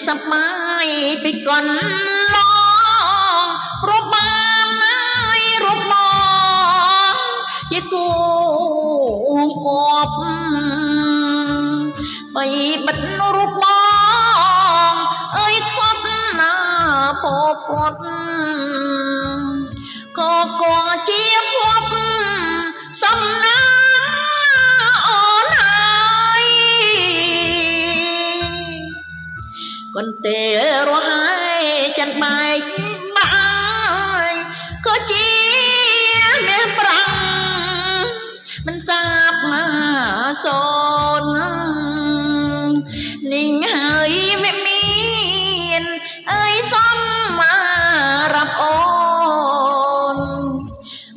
សប្បាយពីកន្លងរបានហើយរបងជាគូគប់បីបិទរូបបងអើយខ្សត់ណាពពតក៏គង់ជាភពសំណាអូនហើយកន្ទេរស់ហើយចិនបែកបាយក៏ជាមាសប្រាំងមិនសាបសូននិងហើយមិនមានអើយសំមារាប់អូន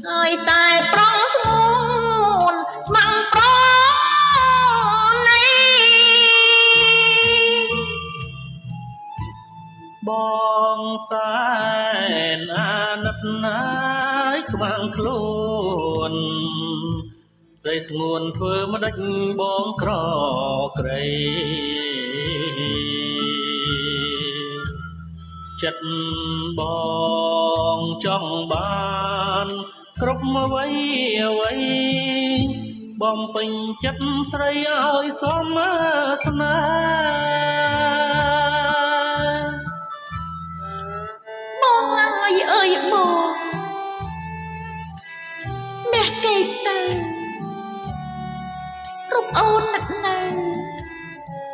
ហើយតែប្រងស្ងួនស្មាំងប្រណីបងសែនអាណិតណាយខ្វាំងខ្លួនត្រីស្ងួនធ្វើម្ដេចបងក្រក្រៃចិត្តបងចង់បានគ្រប់អ្វីអ្វីបងពេញចិត្តស្រីឲ្យសមស្នេហ៍បងអើយបងមាសកេកទៅរូបអូននឹកនៅ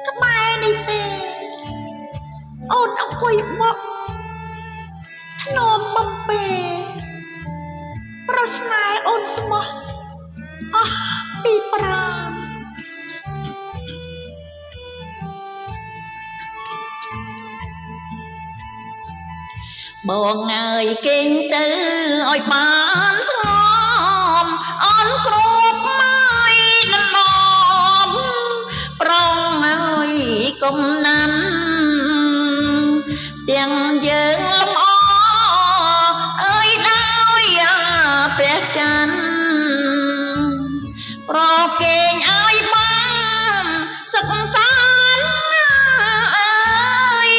ក្បែរនេះទេអូនអង្គុយមកធ្នមបំពេប្រស្នេហ៍អូនស្មោះអស់ពីប្រាណបងអើយគេងទៅឲ្យបានស្ងំអូនគ្រប់មកដណ្ដប់ប្រងអើយកុំណាន់ទាំងយើងលំអអើយដោយព្រះច័ន្ទប្រគេងឲ្យបានសុខសាន្តអើយ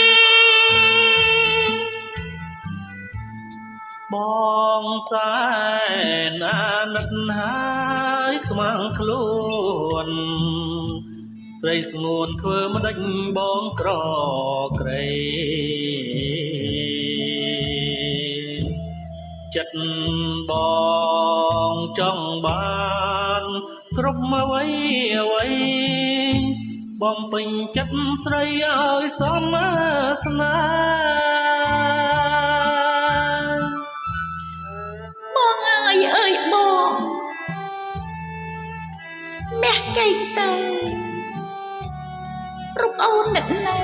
បងសែនអាណិតហើយខ្មាំងខ្លួនត្រីស្ងួនធ្វើម្ដេចបងក្រក្រៃចិត្តបងចង់បានគ្រប់អ្វីអ្វីបងពេញចិត្តស្រីឲ្យសមស្នេហ៍បងអើយបងមាសកេកទៅរូបអូននឹកនៅ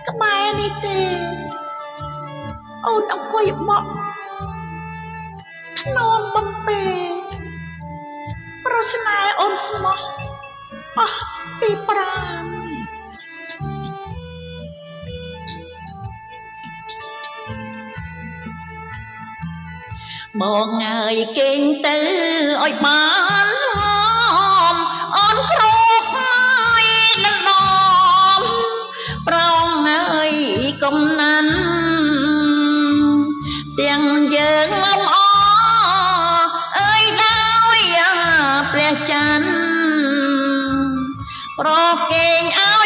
ក្បែរនេះទេអូនអង្គុយមកធ្នមបំពេប្រស្នេហ៍អូនស្មោះអស់ពីប្រាណបងអើយគេងទៅឲ្យបានស្ងំអូនគ្រប់មកដណ្ដប់ប្រងអើយកុំណាន់ទាំងយើងលំអអើយដោយព្រះច័ន្ទប្រគេងឲ្យ